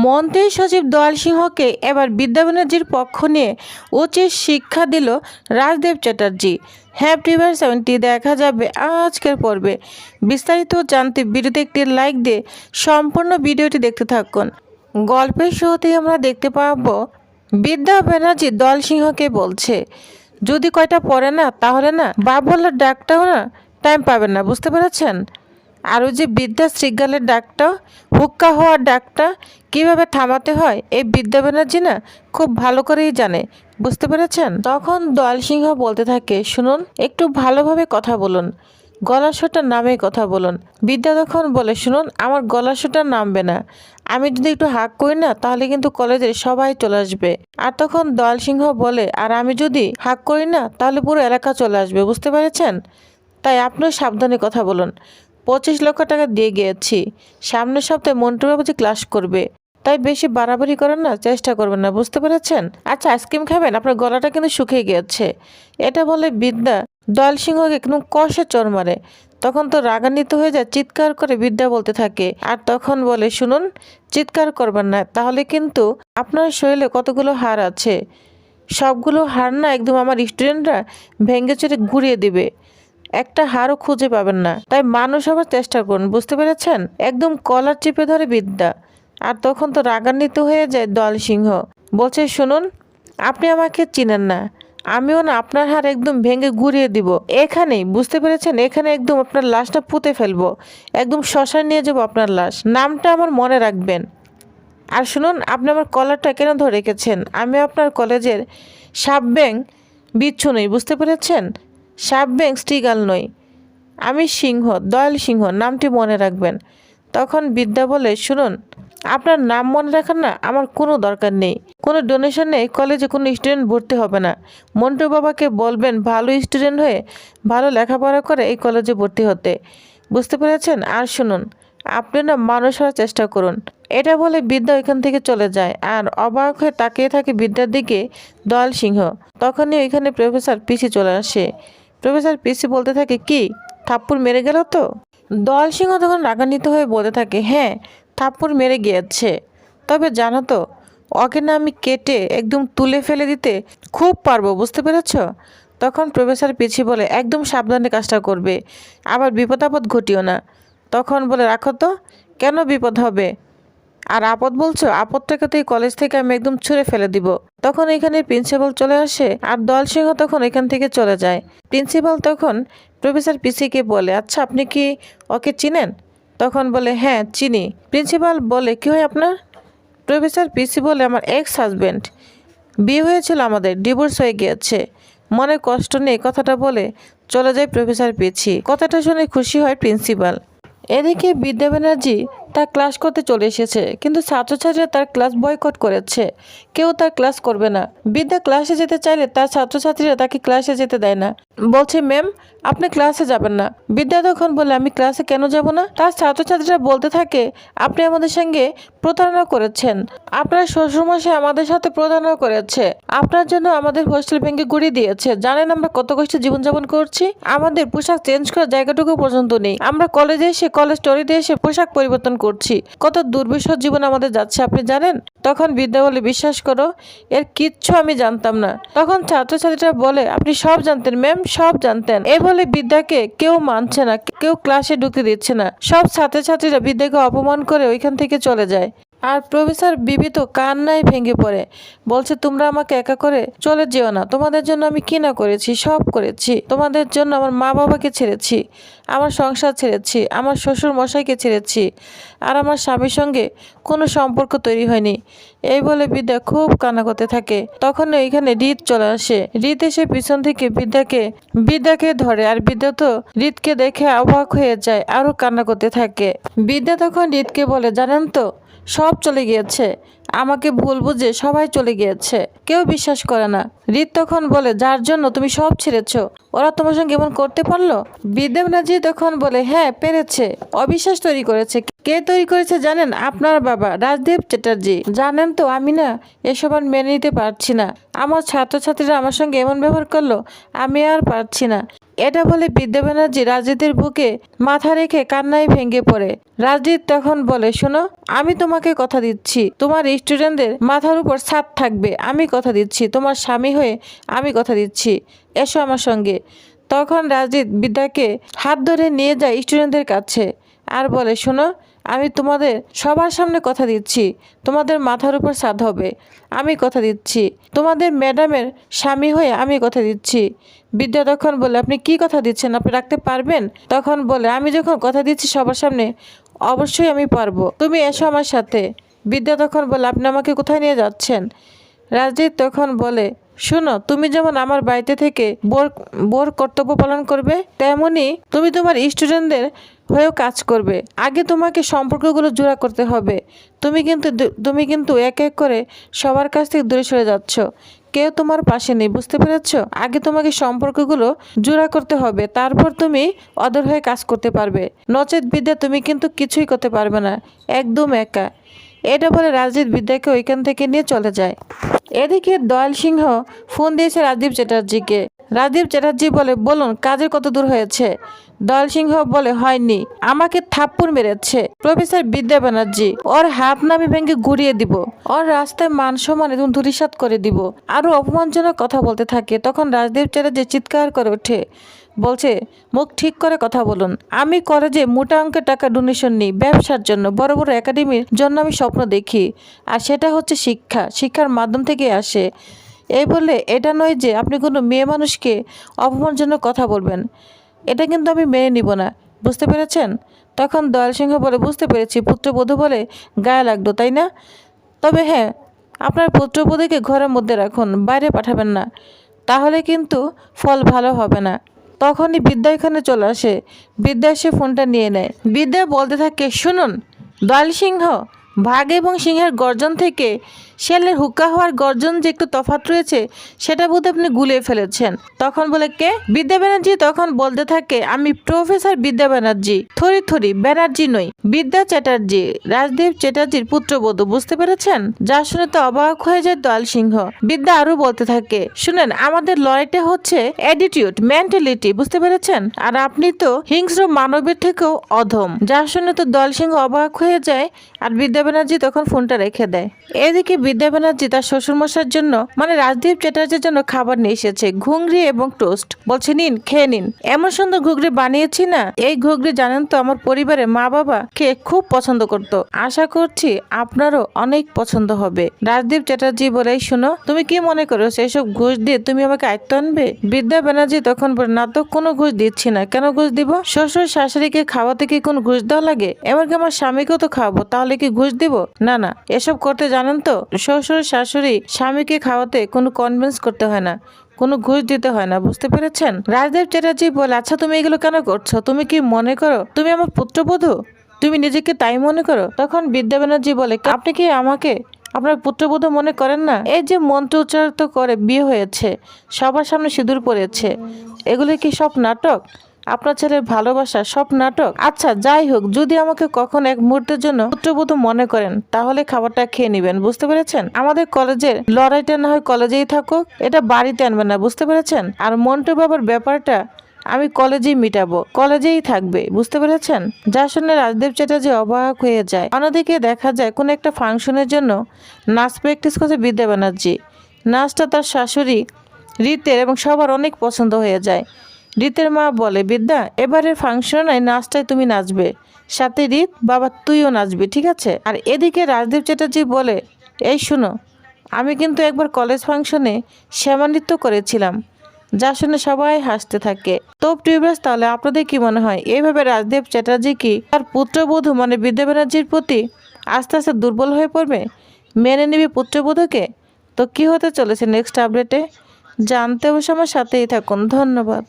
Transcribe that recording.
মন্ত্রী সচিব দয়াল সিংহকে এবার বিদ্যা ব্যানার্জির পক্ষ নিয়ে উচিত শিক্ষা দিল রাজদেব চ্যাটার্জি। হ্যাঁ ভিউয়ার্স, এমনটি দেখা যাবে আজকের পর্বে। বিস্তারিত জানতে ভিডিওতে একটি লাইক দিয়ে সম্পূর্ণ ভিডিওটি দেখতে থাকুন। গল্পের শুরুতেই আমরা দেখতে পাবো বিদ্যা ব্যানার্জি দয়াল সিংহকে বলছে, যদি কয়টা পড়ে না তাহলে না বাবুলার ডাকটাও না টাইম পাবেন না, বুঝতে পেরেছেন? আর ওই যে বিদ্যা শৃগালের ডাকটা, হুক্কা হওয়ার ডাকটা কীভাবে থামাতে হয় এই বিদ্যা ব্যানার্জি না খুব ভালো করেই জানে, বুঝতে পেরেছেন? তখন দয়াল সিংহ বলতে থাকে, শুনুন একটু ভালোভাবে কথা বলুন, গলার স্বরটার নামে কথা বলুন। বিদ্যা তখন বলে, শুনুন আমার গলার স্বরটা নামবে না, আমি যদি একটু হাঁক করি না তাহলে কিন্তু কলেজের সবাই চলে আসবে। আর তখন দয়াল সিংহ বলে, আর আমি যদি হাঁক করি না তাহলে পুরো এলাকা চলে আসবে, বুঝতে পেরেছেন? তাই আপনিও সাবধানে কথা বলুন। 25 লক্ষ টাকা দিয়ে গিয়েছি, সামনের সপ্তাহে মন্টু বাবুজি ক্লাস করবে, তাই বেশি বাড়াবাড়ি করার না চেষ্টা করবেন না, বুঝতে পেরেছেন? আচ্ছা আইসক্রিম খাবেন, আপনার গলাটা কিন্তু শুকিয়ে গিয়েছে। এটা বলে বিদ্যা দয়াল সিংহকে একদম কষে চড় মারে। তখন তো রাগান্বিত হয়ে যায়, চিৎকার করে বিদ্যা বলতে থাকে। আর তখন বলে, শুনুন চিৎকার করবেন না, তাহলে কিন্তু আপনার শরীরে কতগুলো হাড় আছে, সবগুলো হাড় না একদম আমার স্টুডেন্টরা ভেঙে চুরে ঘুরিয়ে দিবে, একটা হাড়ও খুঁজে পাবেন না, তাই মানুষ হবার চেষ্টা করুন, বুঝতে পেরেছেন? একদম কলার চেপে ধরে বিদ্যা। আর তখন তো রাগান্বিত হয়ে যায় দয়াল সিংহ, বলছে, শুনুন আপনি আমাকে চিনেন না, আমিও না আপনার হাড় একদম ভেঙে ঘুরিয়ে দিব এখানেই, বুঝতে পেরেছেন? এখানে একদম আপনার লাশটা পুঁতে ফেলবো, একদম শ্মশানে নিয়ে যাবো আপনার লাশ, নামটা আমার মনে রাখবেন। আর শুনুন আপনি আমার কলারটা কেন ধরে রেখেছেন? আমি আপনার কলেজের সাপ ব্যাং বিচ্ছু নই, বুঝতে পেরেছেন? সাপ ব্যাং স্ট্রিগাল নই, আমি সিংহ, দয়াল সিংহ, নামটি মনে রাখবেন। তখন বিদ্যা বলে, শুনুন আপনার নাম মনে রাখার না আমার কোনো দরকার নেই, কোনো ডোনেশন নেই, কলেজে কোনো স্টুডেন্ট ভর্তি হবে না। মন্টু বাবাকে বলবেন ভালো স্টুডেন্ট হয়ে ভালো লেখাপড়া করে এই কলেজে ভর্তি হতে, বুঝতে পেরেছেন? আর শুনুন আপনি না মানুষ হওয়ার চেষ্টা করুন। এটা বলে বিদ্যা ওইখান থেকে চলে যায়। আর অবাক হয়ে তাকিয়ে থাকে বিদ্যার দিকে দয়াল সিংহ। তখনই ওইখানে প্রফেসর পিসি চলে আসে। প্রফেসর পিসি বলতে থাকে, কি থাপ্পড় মেরে গেল তো? দয়াল সিংহ তখন রাগান্বিত হয়ে বলতে থাকে, হ্যাঁ থাপ্পড় মেরে গিয়েছে, তবে জানো তো ওকে না আমি কেটে একদম তুলে ফেলে দিতে খুব পারবো, বুঝতে পেরেছ? তখন প্রফেসর পিসি বলে, একদম সাবধানে কাজটা করবে, আবার বিপদ আপদ ঘটিও না। তখন বলে, রাখো তো, কেন বিপদ হবে? আর আপদ বলছো? আপদটাকে তো এই কলেজ থেকে আমি একদম ছুঁড়ে ফেলে দিব। তখন এখানে প্রিন্সিপাল চলে আসে আর দয়াল সিংহ তখন এখান থেকে চলে যায়। প্রিন্সিপাল তখন প্রফেসর পিসিকে বলে, আচ্ছা আপনি কি ওকে চিনেন? তখন বলে, হ্যাঁ চিনি। প্রিন্সিপাল বলে, কি হয় আপনার? প্রফেসর পিসি বলে, আমার এক্স হাজব্যান্ড, বিয়ে হয়েছিল আমাদের, ডিভোর্স হয়ে গিয়েছে। মনে কষ্ট নেই কথাটা বলে চলে যায় প্রফেসর পিসি। কথাটা শুনে খুশি হয় প্রিন্সিপাল। এদিকে বিদ্যা ব্যানার্জি তার ক্লাস করতে চলে এসেছে, কিন্তু ছাত্রছাত্রীরা তার ক্লাস বয়কট করেছে, কেউ তার ক্লাস করবে না। বিদ্যা ক্লাসে যেতে চাইলে তার ছাত্রছাত্রীরা তাকে ক্লাসে যেতে দেয় না, বলছে ম্যাম আপনি ক্লাসে যাবেন না। বিদ্যা তখন বলে, আমি ক্লাসে কেন যাব না? তার ছাত্রছাত্রীরা বলতে থাকে, আপনি আমাদের সঙ্গে প্রতারণা করেছেন, আপনার শ্বশুরমশাই আমাদের সাথে প্রতারণা করেছে, আপনার জন্য আমাদের হোস্টেল ভেঙে গুড়িয়ে দিয়েছে, জানেন আমরা কত কষ্টে জীবনযাপন করছি, আমাদের পোশাক চেঞ্জ করার জায়গাটুকু পর্যন্ত নেই, আমরা কলেজে এসে কলেজ স্টোরিতে এসে পোশাক পরিবর্তন করছি, কত দুর্বিষহ জীবন আমাদের যাচ্ছে আপনি জানেন? তখন বিদ্যা বলে, বিশ্বাস করো এর কিচ্ছু আমি জানতাম না। তখন ছাত্রছাত্রীরা বলে, আপনি সব জানতেন ম্যাম, সব জানতেন। এ বলে বিদ্যাকে কেউ মানছে না, কেউ ক্লাসে ঢুকতে দিচ্ছে না, সব ছাত্রছাত্রীরা বিদ্যাকে অপমান করে ওইখান থেকে চলে যায়। আর প্রফেসর বিবি তো কান্নায় ভেঙে পড়ে, বলছে তোমরা আমাকে একা করে চলে যেও না, তোমাদের জন্য আমি কি না করেছি, সব করেছি, তোমাদের জন্য আমার মা বাবাকে ছেড়েছি, আমার সংসার ছেড়েছি, আমার শ্বশুর মশাইকে ছেড়েছি, আর আমার স্বামীর সঙ্গে কোনো সম্পর্ক তৈরি হয়নি। এই বলে বিদ্যা খুব কান্না করতে থাকে। তখন এইখানে রিত চলে আসে। রিত এসে পিছন থেকে বিদ্যাকে ধরে, আর বিদ্যা তো রিতকে দেখে অবাক হয়ে যায়, আরো কান্না করতে থাকে। বিদ্যা তখন রিতকে বলে, জানেন তো সব চলে গিয়েছে, আমাকে ভুল বুঝে সবাই চলে গিয়েছে, কেউ বিশ্বাস করে না। রিত তখন বলে, যার জন্য তুমি সব ছেড়েছ, ওরা তোমার সঙ্গে এমন করতে পারলো? বিদ্যা ব্যানার্জি তখন বলে, হ্যাঁ পেরেছে। অবিশ্বাস তৈরি করেছে। কে তৈরি করেছে জানেন? আপনার বাবা রাজদেব চ্যাটার্জি। জানেন তো, আমি না এসব আর মেনে নিতে পারছি না। আমার ছাত্রছাত্রীরা আমার সঙ্গে এমন ব্যবহার করলো, আমি আর পারছি না। এটা বলে বিদ্যা ব্যানার্জি রাজনীতির বুকে মাথা রেখে কান্নায় ভেঙে পড়ে। রাজদীপ তখন বলে, শোনো, আমি তোমাকে কথা দিচ্ছি, তোমার স্টুডেন্টদের মাথার উপর ছাদ থাকবে। আমি কথা দিচ্ছি, তোমার স্বামী হয়ে আমি কথা দিচ্ছি, এসো আমার সঙ্গে। তখন রাজদীপ বিদ্যাকে হাত ধরে নিয়ে যায় স্টুডেন্টদের কাছে আর বলে, শোনো, আমি তোমাদের সবার সামনে কথা দিচ্ছি, তোমাদের মাথার উপর ছাদ হবে। আমি কথা দিচ্ছি, তোমাদের ম্যাডামের স্বামী হয়ে আমি কথা দিচ্ছি। বিদ্যা তখন বলে, আপনি কি কথা দিচ্ছেন? আপনি রাখতে পারবেন? তখন বলে, আমি যখন কথা দিচ্ছি সবার সামনে, অবশ্যই আমি পারবো। তুমি এসো আমার সাথে। বিদ্যা তখন বলে, আপনি আমাকে কোথায় নিয়ে যাচ্ছেন? রাজদীপ তখন বলে, শোনো, তুমি যেমন আমার বাড়িতে থেকে বোর কর্তব্য পালন করবে, তেমনি তুমি তোমার স্টুডেন্টদের হয়েও কাজ করবে। আগে তোমাকে সম্পর্কগুলো জোড়া করতে হবে। তুমি কিন্তু এক এক করে সবার কাছ থেকে দূরে সরে যাচ্ছ। কেউ তোমার পাশে নেই, বুঝতে পেরেছ? আগে তোমাকে সম্পর্কগুলো জোড়া করতে হবে, তারপর তুমি ওদের হয়ে কাজ করতে পারবে। নচেত বিদ্যা, তুমি কিন্তু কিছুই করতে পারবে না, একদম একা। এটা বলে রাজদীপ বিদ্যাকে ওইখান থেকে নিয়ে চলে যায়। এদিকে দয়াল সিংহ ফোন দিয়েছে রাজদীপ চ্যাটার্জিকে। রাজদীপ চ্যাটার্জি বলে, বলুন কাজের কত দূর হয়েছে? দয়াল সিংহ বলে, হয়নি, আমাকে থাপ্পড় মেরেছে প্রফেসর বিদ্যা ব্যানার্জি। ওর হাত নামি ভেঙে ঘুরিয়ে দিব, ওর রাস্তায় মান সম্মান এবং ধূলিসাৎ করে দিব। আরো অপমানজনক কথা বলতে থাকে। তখন রাজদীপ চ্যাটার্জি চিৎকার করে ওঠে, বলছে, মুখ ঠিক করে কথা বলুন। আমি কলেজে মোটা অঙ্কের টাকা ডোনেশন নিই ব্যবসার জন্য, বড় বড় একাডেমির জন্য আমি স্বপ্ন দেখি, আর সেটা হচ্ছে শিক্ষার মাধ্যম থেকে আসে। এই বলে এটা নয় যে আপনি কোনো মেয়ে মানুষকে অপমানজনক কথা বলবেন, এটা কিন্তু আমি মেনে নিব না, বুঝতে পেরেছেন? তখন দয়াল সিংহ বলে, বুঝতে পেরেছি, পুত্রবধূ বলে গায়ে লাগলো, তাই না? তবে হ্যাঁ, আপনার পুত্রবধূকে ঘরের মধ্যে রাখুন, বাইরে পাঠাবেন না, তাহলে কিন্তু ফল ভালো হবে না। তখনই বিদ্যা এখানে চলে আসে। বিদ্যা এসে ফোনটা নিয়ে নেয়। বিদ্যা বলতে থাকে, শুনুন দয়াল সিংহ, বাঘ এবং সিংহের গর্জন থেকে শেয়ালের হুক্কা হওয়ার গর্জন যে একটু তফাৎ রয়েছে, সেটা বোধ আপনি গুলিয়ে ফেলেছেন। তখন বলে, কে? বিদ্যা ব্যানার্জি তখন বলতে থাকে, আমি প্রফেসর বিদ্যা ব্যানার্জি, থরি ব্যানার্জি নই, বিদ্যা চ্যাটার্জি, রাজদেব চ্যাটার্জির পুত্রবধূ, বুঝতে পেরেছেন? যা শুনে তো অবাক হয়ে যায় দয়াল সিংহ। বিদ্যা আরো বলতে থাকে, শুনেন, আমাদের লড়াইটা হচ্ছে অ্যাটিটিউড, মেন্টালিটি, বুঝতে পেরেছেন? আর আপনি তো হিংস্র মানবের থেকেও অধম। যা শুনে তো দয়াল সিংহ অবাক হয়ে যায়, আর বিদ্যা ব্যানার্জি তখন ফোনটা রেখে দেয়। এদিকে বিদ্যা ব্যানার্জি তার শ্বশুরমশাইয়ের জন্য, মানে রাজদীপ চ্যাটার্জির জন্য খাবার নিয়ে এসেছে, ঘুগরি এবং টোস্ট। বলছে, নিন, খেয়ে নিন, এমন সুন্দর ঘুগরি বানিয়েছি না। এই ঘুগরি জানেন তো আমার পরিবারের মা বাবা খেয়ে খুব পছন্দ করতো, আশা করছি আপনারও অনেক পছন্দ হবে। রাজদীপ চ্যাটার্জি বলে, শোনো, তুমি কি মনে করো সেসব ঘুষ দিয়ে তুমি আমাকে আয়ত্ত আনবে? বিদ্যা ব্যানার্জি তখন বলে, না তো, কোনো ঘুষ দিচ্ছি না। কেন ঘুষ দিব? শ্বশুর শাশুড়িকে খাওয়াতে কি কোনো ঘুষ দেওয়া লাগে? এমনকি আমার স্বামীকেও তো খাওয়াবো, তাহলে কি ঘুষ দিব? না না, এসব করতে জানেন তো, শ্বশুর শাশুড়ি স্বামীকে খাওয়াতে কোনো কনভিন্স করতে হয় না, কোনো ঘুষ দিতে হয় না, বুঝতে পেরেছেন? রাজদেব চ্যাটার্জি বলে, আচ্ছা তুমি এগুলো কেন করছো? তুমি কি মনে করো তুমি আমার পুত্রবধূ? তুমি নিজেকে তাই মনে করো? তখন বিদ্যা ব্যানার্জি বলে, আপনি কি আমাকে আপনার পুত্রবধূ মনে করেন না? এই যে মন্ত্র উচ্চারিত করে বিয়ে হয়েছে, সবার সামনে সিঁদুর পড়েছে, এগুলো কি সব নাটক? আপনার ছেলের ভালোবাসা সব নাটক? আচ্ছা যাই হোক, যদি আমাকে কখন এক মুহূর্তের জন্য পুত্রবধূ মনে করেন, তাহলে খাবারটা খেয়ে নিবেন, বুঝতে পেরেছেন? আমাদের কলেজের লড়াইটা না হয় কলেজেই থাকুক, এটা বাড়িতে আনবেন না, বুঝতে পেরেছেন? আর মন্টু বাবার ব্যাপারটা আমি কলেজেই মিটাবো, কলেজেই থাকবে, বুঝতে পেরেছেন? যা শুনে রাজদেব চ্যাটার্জি অবাক হয়ে যায়। অন্যদিকে দেখা যায় কোন একটা ফাংশনের জন্য নাচ প্র্যাকটিস করছে বিদ্যা ব্যানার্জি। নাচটা তার শাশুড়ি রীতের এবং সবার অনেক পছন্দ হয়ে যায়। রীতের মা বলে, বিদ্যা, এবারের ফাংশনে নাচটাই তুমি নাচবে, সাথে রীত, বাবা তুইও নাচবি, ঠিক আছে? আর এদিকে রাজদেব চ্যাটার্জি বলে, এই শুনো, আমি কিন্তু একবার কলেজ ফাংশনে শ্যামা নৃত্য করেছিলাম। যা শুনে সবাই হাসতে থাকে। তো টিউবার্স, তাহলে আপনাদের কি মনে হয় এইভাবে রাজদেব চ্যাটার্জি কি তার পুত্রবধূ মানে বিদ্যা ব্যানার্জির প্রতি আস্তে আস্তে দুর্বল হয়ে পড়বে, মেনে নিবে পুত্রবধূকে? তো কি হতে চলেছে নেক্সট আপডেটে জানতে অবশ্য আমার সাথেই থাকুন। ধন্যবাদ।